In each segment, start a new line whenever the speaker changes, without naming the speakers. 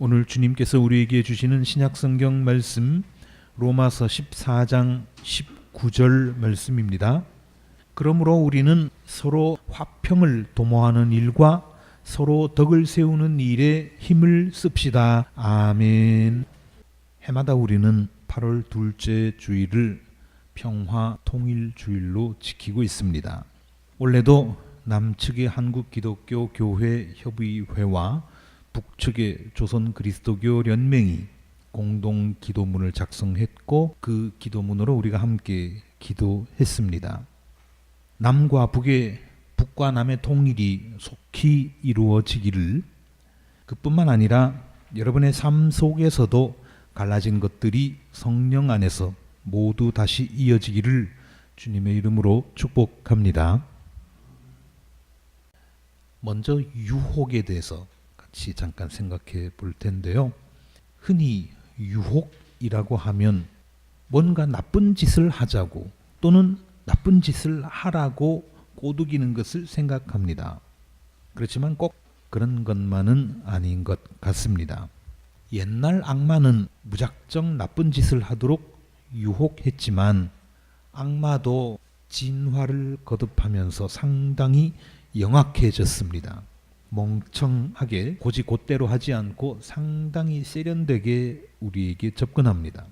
오늘 주님께서 우리에게 주시는 신약성경 말씀 로마서 14장 19절 말씀입니다. 그러므로 우리는 서로 화평을 도모하는 일과 서로 덕을 세우는 일에 힘을 씁시다. 아멘. 해마다 우리는 8월 둘째 주일을 평화 통일 주일로 지키고 있습니다. 올해도 남측의 한국기독교 교회 협의회와 북측의 조선 그리스도교 연맹이 공동 기도문을 작성했고 그 기도문으로 우리가 함께 기도했습니다. 남과 북과 남의 통일이 속히 이루어지기를, 그뿐만 아니라 여러분의 삶 속에서도 갈라진 것들이 성령 안에서 모두 다시 이어지기를 주님의 이름으로 축복합니다. 먼저 유혹에 대해서 같이 잠깐 생각해 볼 텐데요. 흔히 유혹이라고 하면 뭔가 나쁜 짓을 하자고 또는 나쁜 짓을 하라고 꼬드기는 것을 생각합니다. 그렇지만 꼭 그런 것만은 아닌 것 같습니다. 옛날 악마는 무작정 나쁜 짓을 하도록 유혹했지만 악마도 진화를 거듭하면서 상당히 영악해졌습니다. 멍청하게 고지곧대로 하지 않고 상당히 세련되게 우리에게 접근합니다.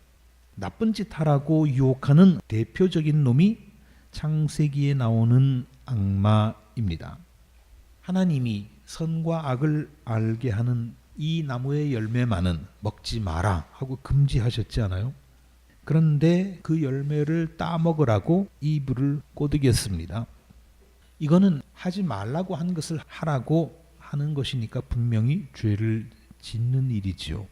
나쁜 짓 하라고 유혹하는 대표적인 놈이 창세기에 나오는 악마입니다. 하나님이 선과 악을 알게 하는 이 나무의 열매만은 먹지 마라 하고 금지하셨지 않아요? 그런데 그 열매를 따먹으라고 이불을 꼬드겼습니다. 이거는 하지 말라고 한 것을 하라고 하는 것이니까 분명히 죄를 짓는 일이지요.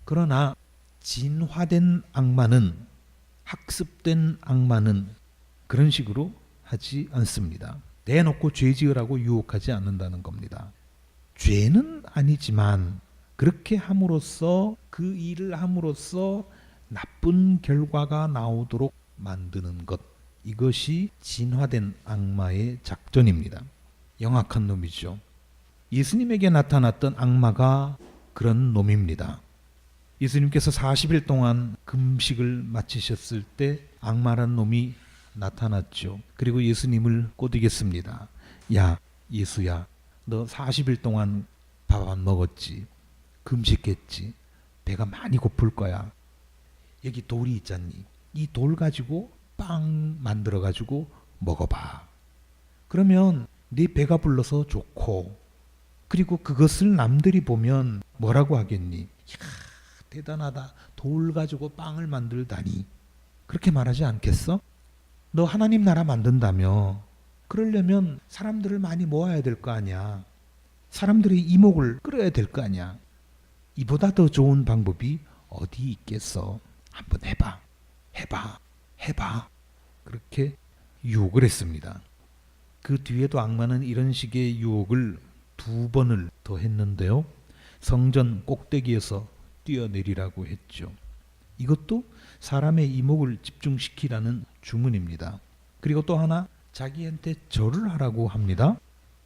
그러나 진화된 악마는, 학습된 악마는 그런 식으로 하지 않습니다. 대놓고 죄 지으라고 유혹하지 않는다는 겁니다. 죄는 아니지만 그렇게 함으로써, 그 일을 함으로써 나쁜 결과가 나오도록 만드는 것, 이것이 진화된 악마의 작전입니다. 영악한 놈이죠. 예수님에게 나타났던 악마가 그런 놈입니다. 예수님께서 40일 동안 금식을 마치셨을 때 악마란 놈이 나타났죠. 그리고 예수님을 꼬드겼습니다. 야, 예수야, 너 40일 동안 밥 안 먹었지? 금식했지? 배가 많이 고플 거야. 여기 돌이 있잖니? 이 돌 가지고 빵 만들어 가지고 먹어봐. 그러면 네 배가 불러서 좋고, 그리고 그것을 남들이 보면 뭐라고 하겠니? 이야, 대단하다. 돌 가지고 빵을 만들다니. 그렇게 말하지 않겠어? 너 하나님 나라 만든다며. 그러려면 사람들을 많이 모아야 될 거 아니야. 사람들의 이목을 끌어야 될 거 아니야. 이보다 더 좋은 방법이 어디 있겠어? 한번 해봐. 해봐. 그렇게 유혹을 했습니다. 그 뒤에도 악마는 이런 식의 유혹을 2번을 더 했는데요. 성전 꼭대기에서 뛰어내리라고 했죠. 이것도 사람의 이목을 집중시키라는 주문입니다. 그리고 또 하나, 자기한테 절을 하라고 합니다.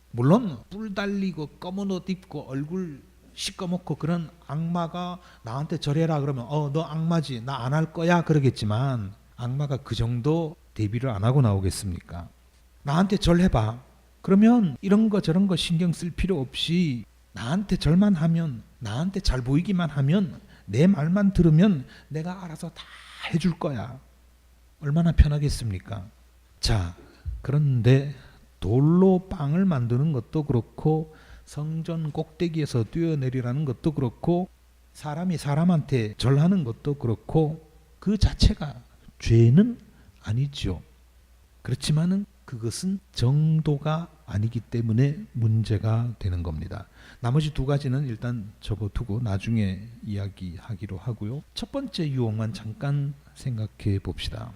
물론 뿔 달리고 검은 옷 입고 얼굴 시꺼멓고 그런 악마가 나한테 절해라 그러면 너 악마지, 나 안 할 거야 그러겠지만, 악마가 그 정도 대비를 안 하고 나오겠습니까? 나한테 절해봐. 그러면 이런 거 저런 거 신경 쓸 필요 없이 나한테 절만 하면, 나한테 잘 보이기만 하면, 내 말만 들으면 내가 알아서 다 해줄 거야. 얼마나 편하겠습니까? 자, 그런데 돌로 빵을 만드는 것도 그렇고, 성전 꼭대기에서 뛰어내리라는 것도 그렇고, 사람이 사람한테 절하는 것도 그렇고, 그 자체가 죄는 아니죠. 그렇지만은 그것은 정도가 아니기 때문에 문제가 되는 겁니다. 나머지 2가지는 일단 접어두고 나중에 이야기하기로 하고요. 첫 번째 유혹만 잠깐 생각해 봅시다.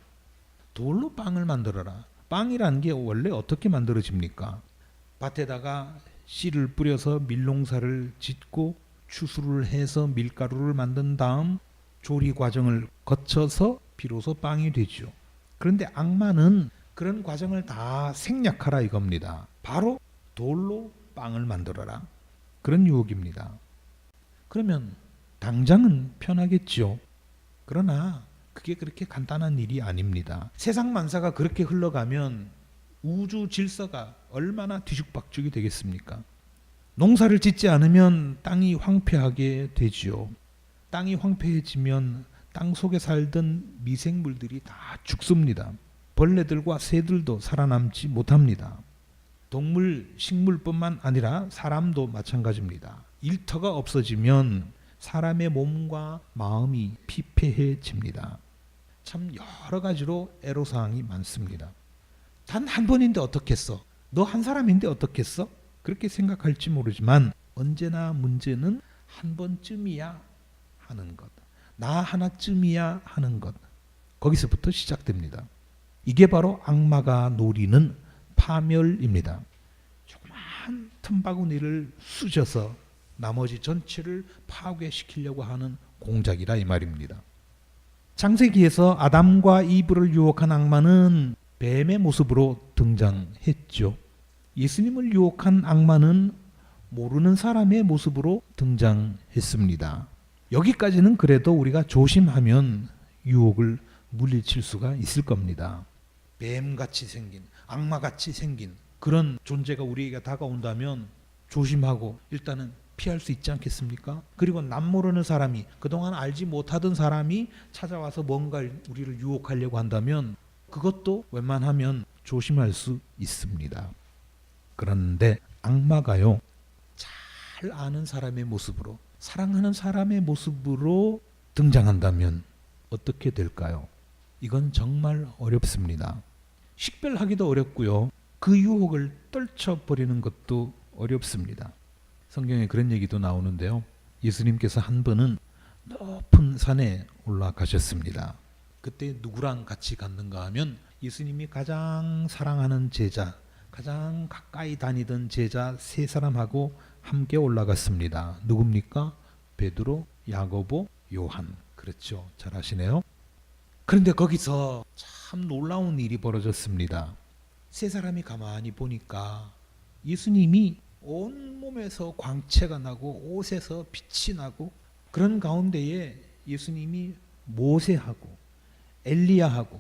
돌로 빵을 만들어라. 빵이라는 게 원래 어떻게 만들어집니까? 밭에다가 씨를 뿌려서 밀농사를 짓고 추수를 해서 밀가루를 만든 다음 조리 과정을 거쳐서 비로소 빵이 되죠. 그런데 악마는 그런 과정을 다 생략하라 이겁니다. 바로 돌로 빵을 만들어라. 그런 유혹입니다. 그러면 당장은 편하겠죠. 그러나 그게 그렇게 간단한 일이 아닙니다. 세상 만사가 그렇게 흘러가면 우주 질서가 얼마나 뒤죽박죽이 되겠습니까? 농사를 짓지 않으면 땅이 황폐하게 되지요. 땅이 황폐해지면 땅 속에 살던 미생물들이 다 죽습니다. 벌레들과 새들도 살아남지 못합니다. 동물, 식물뿐만 아니라 사람도 마찬가지입니다. 일터가 없어지면 사람의 몸과 마음이 피폐해집니다. 참 여러 가지로 애로사항이 많습니다. 단 한 번인데 어떻겠어? 너 한 사람인데 어떻겠어? 그렇게 생각할지 모르지만 언제나 문제는 한 번쯤이야 하는 것, 나 하나쯤이야 하는 것, 거기서부터 시작됩니다. 이게 바로 악마가 노리는 파멸입니다. 조그만 틈바구니를 쑤셔서 나머지 전체를 파괴시키려고 하는 공작이라 이 말입니다. 창세기에서 아담과 이브를 유혹한 악마는 뱀의 모습으로 등장했죠. 예수님을 유혹한 악마는 모르는 사람의 모습으로 등장했습니다. 여기까지는 그래도 우리가 조심하면 유혹을 물리칠 수가 있을 겁니다. 뱀같이 생긴, 악마같이 생긴 그런 존재가 우리에게 다가온다면 조심하고 일단은 피할 수 있지 않겠습니까? 그리고 남 모르는 사람이, 그동안 알지 못하던 사람이 찾아와서 뭔가 우리를 유혹하려고 한다면 그것도 웬만하면 조심할 수 있습니다. 그런데 악마가요, 잘 아는 사람의 모습으로, 사랑하는 사람의 모습으로 등장한다면 어떻게 될까요? 이건 정말 어렵습니다. 식별하기도 어렵고요. 그 유혹을 떨쳐버리는 것도 어렵습니다. 성경에 그런 얘기도 나오는데요. 예수님께서 한 번은 높은 산에 올라가셨습니다. 그때 누구랑 같이 갔는가 하면 예수님이 가장 사랑하는 제자, 가장 가까이 다니던 제자 세 사람하고 함께 올라갔습니다. 누굽니까? 베드로, 야고보, 요한. 그렇죠. 잘 아시네요. 그런데 거기서 참 놀라운 일이 벌어졌습니다. 세 사람이 가만히 보니까 예수님이 온몸에서 광채가 나고 옷에서 빛이 나고, 그런 가운데에 예수님이 모세하고 엘리야하고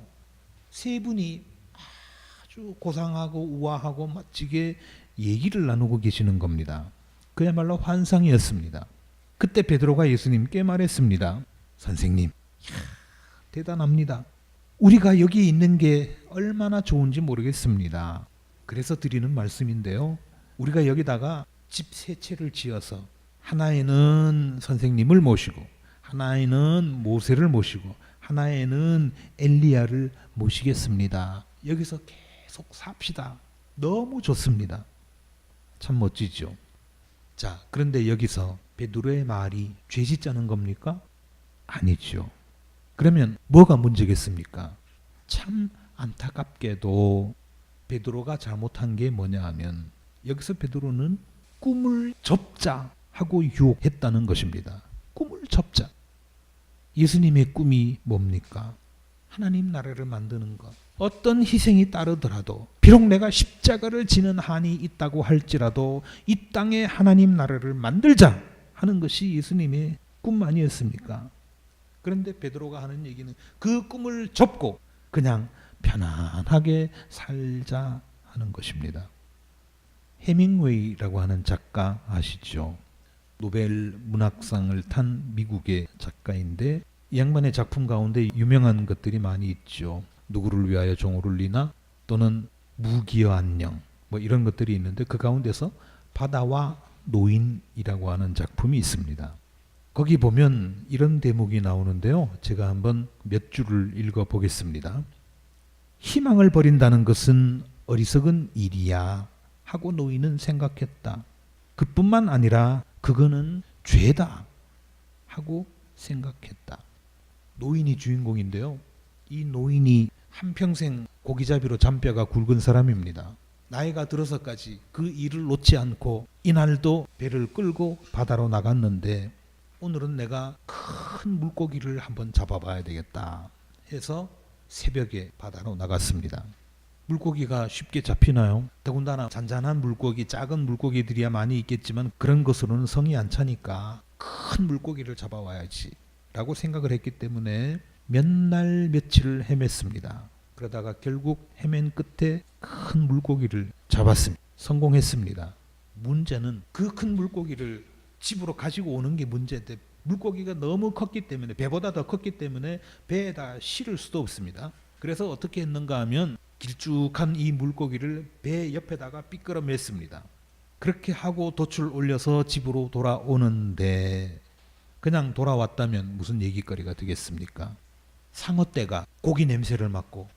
세 분이 아주 고상하고 우아하고 멋지게 얘기를 나누고 계시는 겁니다. 그야말로 환상이었습니다. 그때 베드로가 예수님께 말했습니다. 선생님, 대단합니다. 우리가 여기 있는 게 얼마나 좋은지 모르겠습니다. 그래서 드리는 말씀인데요. 우리가 여기다가 집 세 채를 지어서 하나에는 선생님을 모시고, 하나에는 모세를 모시고, 하나에는 엘리야를 모시겠습니다. 여기서 계속 삽시다. 너무 좋습니다. 참 멋지죠. 자, 그런데 여기서 베드로의 말이 죄 짓자는 겁니까? 아니죠. 그러면 뭐가 문제겠습니까? 참 안타깝게도 베드로가 잘못한 게 뭐냐 하면, 여기서 베드로는 꿈을 접자 하고 유혹했다는 것입니다. 꿈을 접자. 예수님의 꿈이 뭡니까? 하나님 나라를 만드는 것. 어떤 희생이 따르더라도, 비록 내가 십자가를 지는 한이 있다고 할지라도 이 땅에 하나님 나라를 만들자 하는 것이 예수님의 꿈 아니었습니까? 그런데 베드로가 하는 얘기는 그 꿈을 접고 그냥 편안하게 살자 하는 것입니다. 해밍웨이라고 하는 작가 아시죠? 노벨 문학상을 탄 미국의 작가인데, 이 양반의 작품 가운데 유명한 것들이 많이 있죠. 누구를 위하여 종을 울리나, 또는 무기여 안녕, 뭐 이런 것들이 있는데, 그 가운데서 바다와 노인이라고 하는 작품이 있습니다. 거기 보면 이런 대목이 나오는데요. 제가 한번 몇 줄을 읽어 보겠습니다. 희망을 버린다는 것은 어리석은 일이야 하고 노인은 생각했다. 그뿐만 아니라 그거는 죄다 하고 생각했다. 노인이 주인공인데요. 이 노인이 한평생 고기잡이로 잔뼈가 굵은 사람입니다. 나이가 들어서까지 그 일을 놓지 않고 이날도 배를 끌고 바다로 나갔는데, 오늘은 내가 큰 물고기를 한번 잡아봐야 되겠다 해서 새벽에 바다로 나갔습니다. 물고기가 쉽게 잡히나요? 더군다나 잔잔한 물고기, 작은 물고기들이야 많이 있겠지만 그런 것으로는 성이 안 차니까 큰 물고기를 잡아와야지 라고 생각을 했기 때문에 몇 날 며칠을 헤맸습니다. 그러다가 결국 헤맨 끝에 큰 물고기를 잡았습니다. 성공했습니다. 문제는 그 큰 물고기를 집으로 가지고 오는 게 문제인데 물고기가 너무 컸기 때문에, 배보다 더 컸기 때문에 배에다 실을 수도 없습니다. 그래서 어떻게 했는가 하면 길쭉한 이 물고기를 배 옆에다가 삐끄러 맸습니다. 그렇게 하고 돛을 올려서 집으로 돌아오는데, 그냥 돌아왔다면 무슨 얘기거리가 되겠습니까? 상어떼가 고기 냄새를 맡고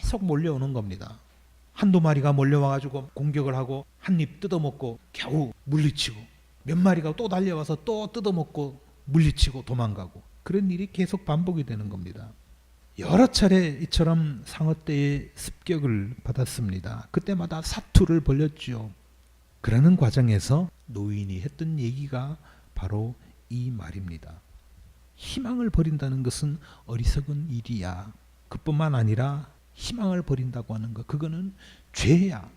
계속 몰려오는 겁니다. 한두 마리가 몰려와가지고 공격을 하고 한 입 뜯어먹고 겨우 물리치고, 몇 마리가 또 달려와서 또 뜯어먹고 물리치고 도망가고, 그런 일이 계속 반복이 되는 겁니다. 여러 차례 이처럼 상어떼의 습격을 받았습니다. 그때마다 사투를 벌였죠. 그러는 과정에서 노인이 했던 얘기가 바로 이 말입니다. 희망을 버린다는 것은 어리석은 일이야. 그뿐만 아니라 희망을 버린다고 하는 것, 그거는 죄야.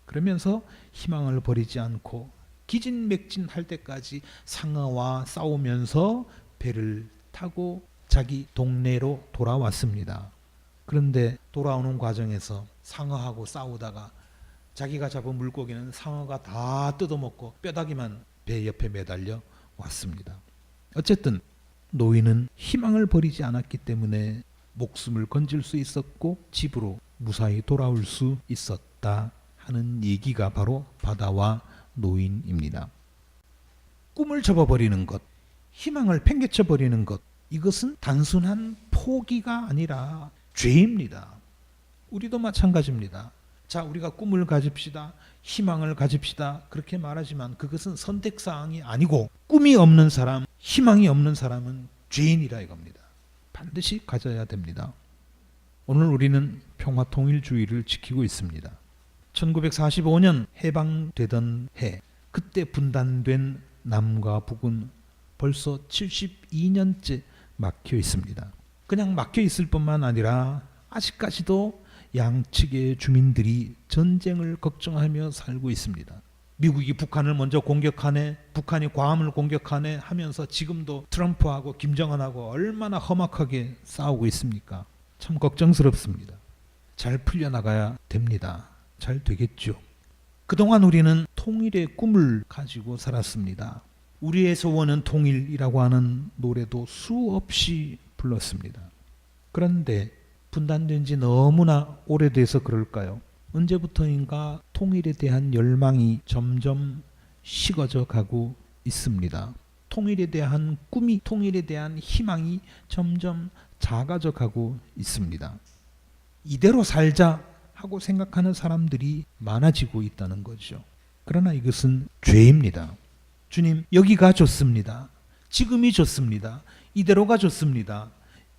그러면서 희망을 버리지 않고 기진맥진할 때까지 상어와 싸우면서 배를 타고 자기 동네로 돌아왔습니다. 그런데 돌아오는 과정에서 상어하고 싸우다가 자기가 잡은 물고기는 상어가 다 뜯어먹고 뼈다귀만 배 옆에 매달려 왔습니다. 어쨌든 노인은 희망을 버리지 않았기 때문에 목숨을 건질 수 있었고 집으로 무사히 돌아올 수 있었다 하는 얘기가 바로 바다와 노인입니다. 꿈을 접어버리는 것, 희망을 팽개쳐버리는 것, 이것은 단순한 포기가 아니라 죄입니다. 우리도 마찬가지입니다. 자, 우리가 꿈을 가집시다, 희망을 가집시다 그렇게 말하지만 그것은 선택사항이 아니고, 꿈이 없는 사람, 희망이 없는 사람은 죄인이라 이겁니다. 반드시 가져야 됩니다. 오늘 우리는 평화통일주의를 지키고 있습니다. 1945년 해방되던 해, 그때 분단된 남과 북은 벌써 72년째 막혀 있습니다. 그냥 막혀 있을 뿐만 아니라 아직까지도 양측의 주민들이 전쟁을 걱정하며 살고 있습니다. 미국이 북한을 먼저 공격하네, 북한이 괌을 공격하네 하면서 지금도 트럼프하고 김정은하고 얼마나 험악하게 싸우고 있습니까? 참 걱정스럽습니다. 잘 풀려나가야 됩니다. 잘 되겠죠. 그동안 우리는 통일의 꿈을 가지고 살았습니다. 우리의 소원은 통일이라고 하는 노래도 수없이 불렀습니다. 그런데 분단된 지 너무나 오래돼서 그럴까요? 언제부터인가 통일에 대한 열망이 점점 식어져 가고 있습니다. 통일에 대한 꿈이, 통일에 대한 희망이 점점 작아져 가고 있습니다. 이대로 살자 하고 생각하는 사람들이 많아지고 있다는 거죠. 그러나 이것은 죄입니다. 주님, 여기가 좋습니다. 지금이 좋습니다. 이대로가 좋습니다.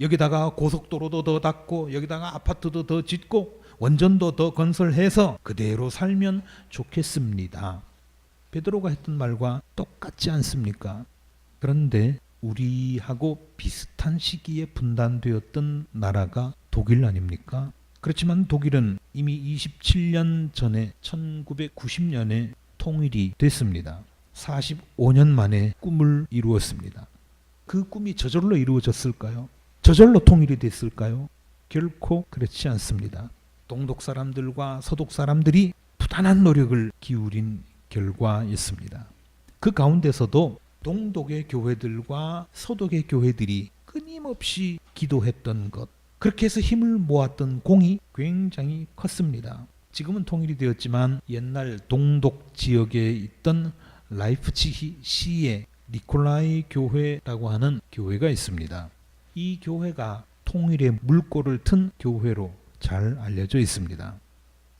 여기다가 고속도로도 더 닫고 여기다가 아파트도 더 짓고 원전도 더 건설해서 그대로 살면 좋겠습니다. 베드로가 했던 말과 똑같지 않습니까? 그런데 우리하고 비슷한 시기에 분단되었던 나라가 독일 아닙니까? 그렇지만 독일은 이미 27년 전에 1990년에 통일이 됐습니다. 45년 만에 꿈을 이루었습니다. 그 꿈이 저절로 이루어졌을까요? 저절로 통일이 됐을까요? 결코 그렇지 않습니다. 동독 사람들과 서독 사람들이 부단한 노력을 기울인 결과였습니다. 그 가운데서도 동독의 교회들과 서독의 교회들이 끊임없이 기도했던 것, 그렇게 해서 힘을 모았던 공이 굉장히 컸습니다. 지금은 통일이 되었지만 옛날 동독 지역에 있던 라이프치히 시의 니콜라이 교회라고 하는 교회가 있습니다. 이 교회가 통일의 물꼬를 튼 교회로 잘 알려져 있습니다.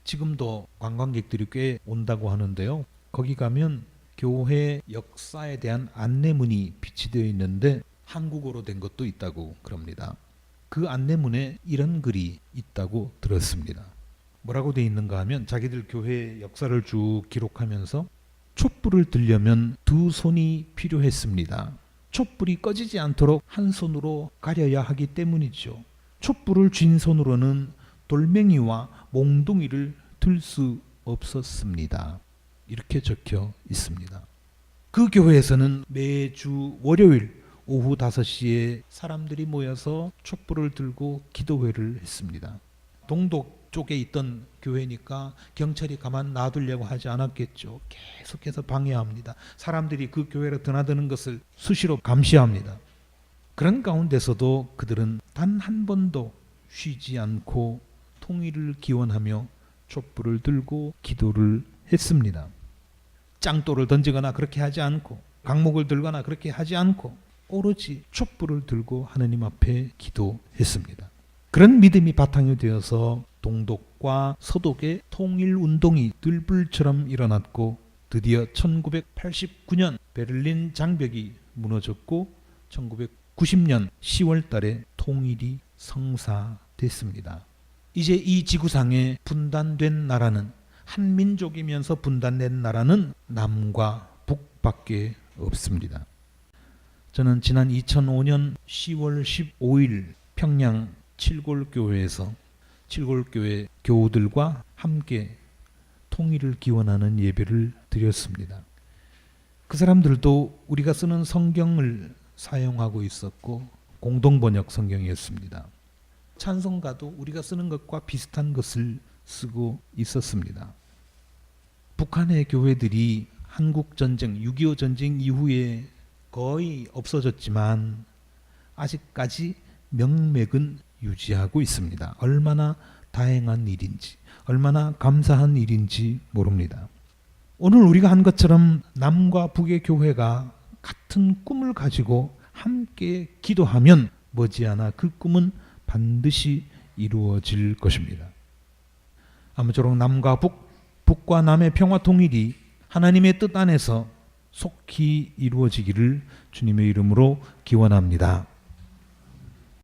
지금도 관광객들이 꽤 온다고 하는데요. 거기 가면 교회 역사에 대한 안내문이 비치되어 있는데 한국어로 된 것도 있다고 그럽니다. 그 안내문에 이런 글이 있다고 들었습니다. 뭐라고 되어 있는가 하면 자기들 교회 역사를 쭉 기록하면서 촛불을 들려면 두 손이 필요했습니다. 촛불이 꺼지지 않도록 한 손으로 가려야 하기 때문이죠. 촛불을 쥔 손으로는 돌멩이와 몽둥이를 들 수 없었습니다. 이렇게 적혀 있습니다. 그 교회에서는 매주 월요일 오후 5시에 사람들이 모여서 촛불을 들고 기도회를 했습니다. 동독 쪽에 있던 교회니까 경찰이 가만 놔두려고 하지 않았겠죠. 계속해서 방해합니다. 사람들이 그 교회로 드나드는 것을 수시로 감시합니다. 그런 가운데서도 그들은 단 한 번도 쉬지 않고 통일을 기원하며 촛불을 들고 기도를 했습니다. 짱돌을 던지거나 그렇게 하지 않고 강목을 들거나 그렇게 하지 않고 오로지 촛불을 들고 하느님 앞에 기도했습니다. 그런 믿음이 바탕이 되어서 동독과 서독의 통일운동이 들불처럼 일어났고 드디어 1989년 베를린 장벽이 무너졌고 1990년 10월 달에 통일이 성사됐습니다. 이제 이 지구상에 분단된 나라는 한민족이면서 분단된 나라는 남과 북밖에 없습니다. 저는 지난 2005년 10월 15일 평양 칠골교회에서 칠골교회 교우들과 함께 통일을 기원하는 예배를 드렸습니다. 그 사람들도 우리가 쓰는 성경을 사용하고 있었고 공동번역 성경이었습니다. 찬송가도 우리가 쓰는 것과 비슷한 것을 쓰고 있었습니다. 북한의 교회들이 한국전쟁, 6.25 전쟁 이후에 거의 없어졌지만 아직까지 명맥은 유지하고 있습니다. 얼마나 다행한 일인지, 얼마나 감사한 일인지 모릅니다. 오늘 우리가 한 것처럼 남과 북의 교회가 같은 꿈을 가지고 함께 기도하면 머지않아 그 꿈은 반드시 이루어질 것입니다. 아무쪼록 남과 북, 북과 남의 평화 통일이 하나님의 뜻 안에서 속히 이루어지기를 주님의 이름으로 기원합니다.